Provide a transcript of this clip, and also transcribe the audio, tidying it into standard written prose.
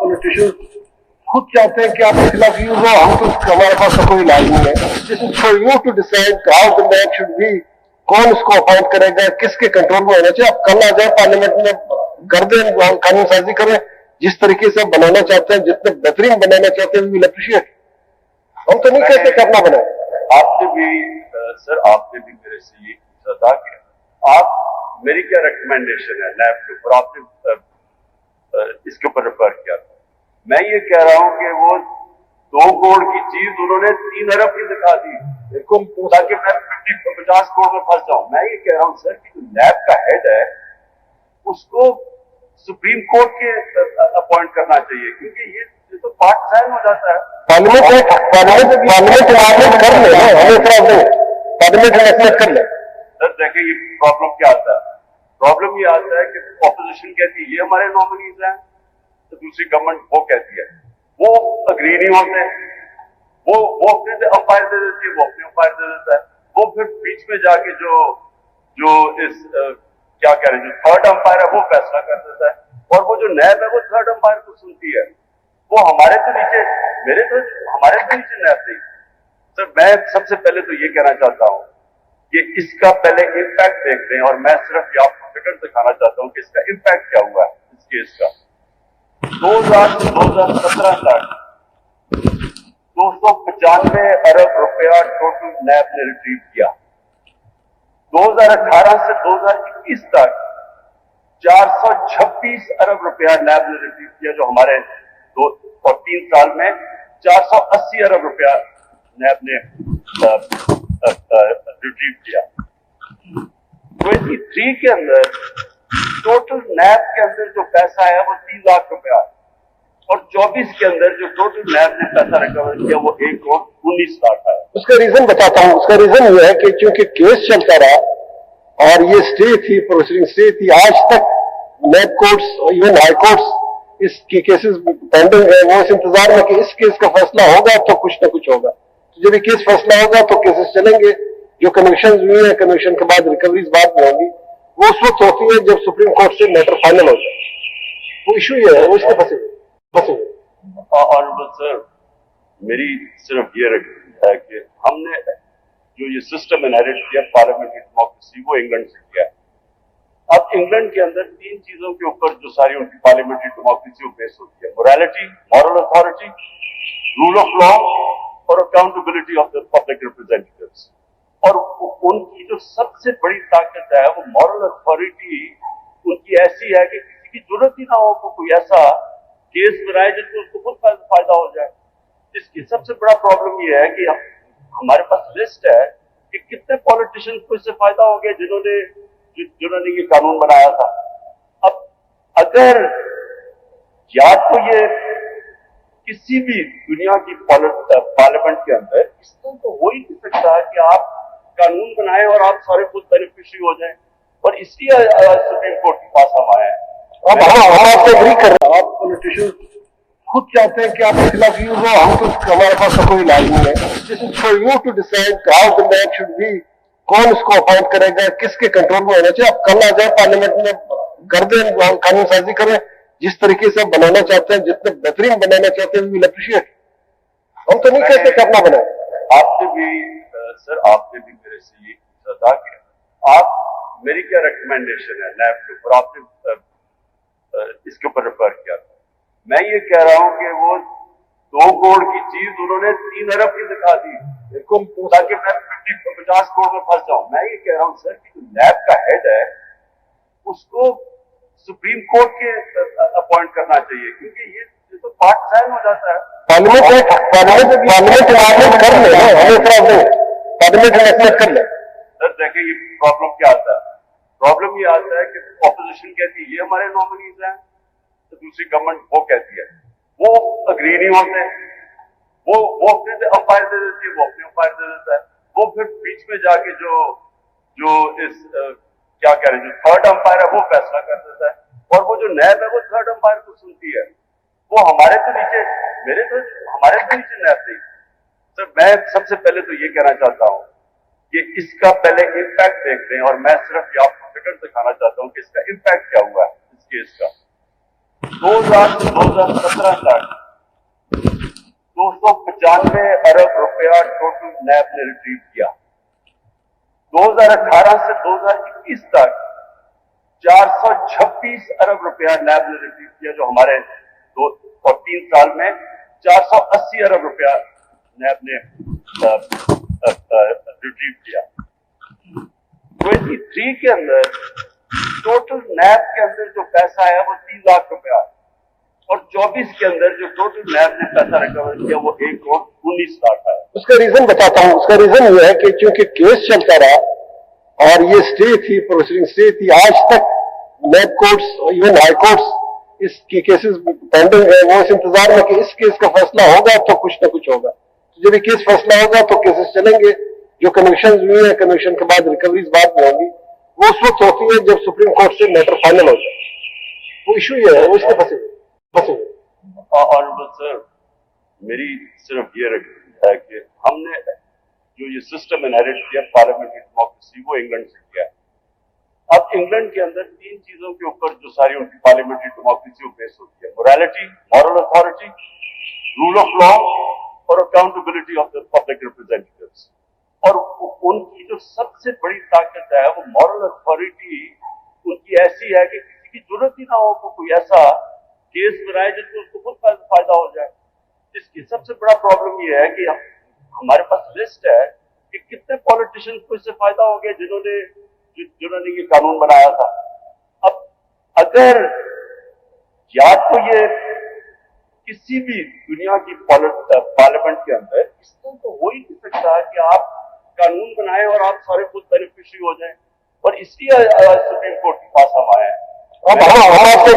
Politician खुद चाहते हैं कि आपके खिलाफ यूज हो, हम तो हमारे पास तो कोई इलाज नहीं है. This is for you to decide how the match should be, कौन इसको अपॉइंट करेगा, किसके कंट्रोल में होना चाहिए. आप कल आ जाए पार्लियामेंट में कर दें, कानून साजी करें जिस तरीके से बनाना चाहते हैं, जितने बेहतरीन बनाना चाहते हैं, वी विल अप्रिशिएट. हम तो नहीं कहते कि अपना बनाए. आपने भी सर आपने भी मेरे से ये पूछा था कि आप मेरी क्या रिकमेंडेशन है नैब के ऊपर, आपने इसके ऊपर रेफर किया था. मैं ये कह रहा हूं कि वो 2 करोड़ की चीज उन्होंने 3 अरब की दिखा दी, बिल्कुल, ताकि मैं 50 करोड़ में फंस जाऊं. मैं ये कह रहा हूं सर कि जो नैब का हेड है उसको सुप्रीम कोर्ट के अपॉइंट करना चाहिए, क्योंकि ये तो पार्टिजान हो जाता है. पार्लियामेंट कर ले, हमें पार्लियामेंट कर ले. सर देखिए ये प्रॉब्लम क्या आता है, प्रॉब्लम ये आता है कि ऑपोजिशन कहती है ये हमारे नॉमिनीज हैं, तो दूसरी गवर्नमेंट वो कहती है, वो अग्री नहीं होते, वो अपने अंपायर दे देती है, वो अपने अंपायर दे देता है. वो फिर बीच में जाके जो इस क्या कह रहे हैं, जो थर्ड अंपायर है वो फैसला कर देता है, और वो जो नैब है वो थर्ड अंपायर को सुनती है. वो हमारे तो नीचे नैब नहीं. सर मैं सबसे पहले तो ये कहना चाहता हूं कि इसका पहले इम्पैक्ट देख लें, और मैं सिर्फ आपको फिगर दिखाना चाहता हूं कि इसका इम्पैक्ट क्या हुआ है इस केस का. 2000 से 2017 तक 295 अरब रुपया टोटल नैब ने रिट्रीव किया. 2018 से 2021 तक 426 अरब रुपया नैब ने रिट्रीव किया, जो हमारे 2 और 3 साल में 480 अरब रुपया नैब ने रिट्रीव किया. 23 के अंदर टोटल नैब के अंदर जो पैसा है वो 3 लाख रुपया, और 24 के अंदर जो टोटल नैब ने पैसा रिकवर किया वो 1 करोड़ 19 लाख है. उसका रीजन बताता हूं. उसका रीजन ये है कि चूंकि केस चलता रहा और ये स्टे थी, प्रोसीडिंग स्टे थी, आज तक नैब कोर्ट्स और इवन हाई कोर्ट्स इसकी केसेस पेंडिंग है. वो इस इंतजार में कि इस केस का फैसला होगा तो कुछ ना कुछ होगा. तो जब ये केस फैसला होगा तो केसेस चलेंगे. जो कन्विक्शन हुई है, कन्विक्शन के बाद रिकवरीज बाद में होंगी, वो उस वक्त होती है जब सुप्रीम कोर्ट से मैटर फाइनल हो जाए. वो इशू ये है, वो इसके फंसे. ऑनरेबल सर, मेरी सिर्फ ये रिक्वेस्ट है कि हमने जो ये सिस्टम इनहेरिट किया पार्लियामेंट्री डेमोक्रेसी, वो इंग्लैंड से किया है. अब इंग्लैंड के अंदर 3 चीजों के ऊपर जो सारी उनकी पार्लियामेंट्री डेमोक्रेसी वो बेस होती है: morality, moral authority, rule of law, और accountability of the public representatives. और उनकी जो सबसे बड़ी ताकत है वो मॉरल अथॉरिटी उनकी ऐसी है कि किसी की जरूरत ही ना हो को कोई ऐसा केस बनाए जिससे उसको खुद फायदा हो जाए. इसकी सबसे बड़ा प्रॉब्लम ये है कि हमारे पास लिस्ट है कि कितने पॉलिटिशियन को इससे फायदा हो गया जिन्होंने ये कानून बनाया था. अब अगर या तो ये किसी भी दुनिया की पार्लियामेंट के अंदर इस तरह तो हो ही नहीं सकता है कि आप कानून बनाए और आप सारे खुद बेनिफिशियरी हो जाएं, और इसलिए सुप्रीम कोर्ट के पास हम आए हैं. अब हम आपसे एग्री कर रहे हैं. आप पॉलिटिशियन खुद चाहते हैं कि आपके खिलाफ यूज हो, हम तो हमारे पास तो कोई इलाज नहीं है. This is for you to decide how the match should be, कौन इसको अपॉइंट करेगा, किसके कंट्रोल में होना चाहिए. आप कल आ जाए पार्लियामेंट में कर दें, कानून साजी करें जिस तरीके से बनाना चाहते हैं, जितने बेहतरीन बनाना चाहते हैं, वी विल अप्रिशिएट. हम तो नहीं कहते कि अपना बनाए. आपने भी मेरे से ये पूछा था कि आप मेरी क्या रिकमेंडेशन है नैब के ऊपर, आपने इसके ऊपर रेफर किया था. मैं ये कह रहा हूं कि वो 2 करोड़ की चीज उन्होंने 3 अरब की दिखा दी, बिल्कुल, ताकि मैं 50 करोड़ में फंस जाऊं. मैं ये कह रहा हूं सर कि जो नैब का हेड है उसको सुप्रीम कोर्ट के अपॉइंट करना चाहिए, क्योंकि ये तो पार्टिजान हो जाता है. पार्लियामेंट कर ले, पार्लियामेंट कर ले. सर देखिए ये प्रॉब्लम क्या आता है, प्रॉब्लम ये आता है कि ऑपोजिशन कहती है ये हमारे नॉमिनीज हैं, तो दूसरी गवर्नमेंट वो कहती है, वो अग्री नहीं होते, वो अपने अंपायर दे देती है, वो अपने अंपायर दे देता है. वो फिर बीच में जाके जो इस क्या कह रहे हैं, जो थर्ड अंपायर है वो फैसला कर देता है, और वो जो नैब है वो थर्ड अंपायर को सुनती है. वो हमारे तो नीचे नैब नहीं. सर मैं सबसे पहले तो ये कहना चाहता हूं कि इसका पहले इम्पैक्ट देख लें, और मैं सिर्फ आपको फिगर दिखाना चाहता हूं कि इसका इम्पैक्ट क्या हुआ है इस केस का. 2000 से 2017 तक 295 अरब रुपया टोटल नैब ने रिट्रीव किया। 2018 से 2021 तक 426 अरब रुपया नैब ने रिट्रीव किया, जो हमारे 3 साल में 480 अरब रुपया नैब ने रिट्रीव किया। 23 के अंदर टोटल नैब के अंदर जो पैसा आया वो 3 लाख रुपया, और 24 के अंदर जो टोटल नैब ने पैसा रिकवर किया वो 1,19,00,000 आया। उसका रीजन बताता हूँ। उसका रीजन ये है कि चूंकि केस चलता रहा और ये स्टे थी, प्रोसीडिंग स्टे थी, आज तक नैब कोर्ट्स, इवन हाई कोर्ट्स इसकी केसेस पेंडिंग है। वो इस इंतजार में कि इस केस का फैसला होगा तो कुछ ना कुछ होगा। तो जब ये केस फैसला होगा तो केसेस चलेंगे। जो कन्विक्शन हुई है, कन्विक्शन के बाद रिकवरीज बाद में होंगी, वो उस वक्त होती है जब सुप्रीम कोर्ट से मैटर फाइनल हो जाए। वो इशू ये है, वो इसलिए फंसे। ऑनरेबल सर, मेरी सिर्फ ये है कि हमने जो ये सिस्टम इनहेरिट किया पार्लियामेंट्री डेमोक्रेसी, वो इंग्लैंड से किया है। अब इंग्लैंड के अंदर 3 चीजों के ऊपर जो सारी उनकी पार्लियामेंट्री डेमोक्रेसी वो बेस होती है: morality, moral authority, rule of law और accountability of the public representatives. और उनकी जो सबसे बड़ी ताकत है वो मॉरल अथॉरिटी उनकी ऐसी है कि किसी की जरूरत ही ना हो को कोई ऐसा केस बनाए जिससे उसको खुद फायदा हो जाए। इसकी सबसे बड़ा प्रॉब्लम ये है कि हमारे पास लिस्ट है कि कितने पॉलिटिशियंस को इससे फायदा हो गया जिन्होंने ये कानून बनाया था। अब अगर या तो ये किसी भी दुनिया की पार्लियामेंट के अंदर इस तरह तो हो ही नहीं सकता कि आप कानून बनाए और आप सारे खुद बेनिफिशियरी हो जाएं, और इसलिए सुप्रीम कोर्ट के पास हम आए हैं। अब हम आपसे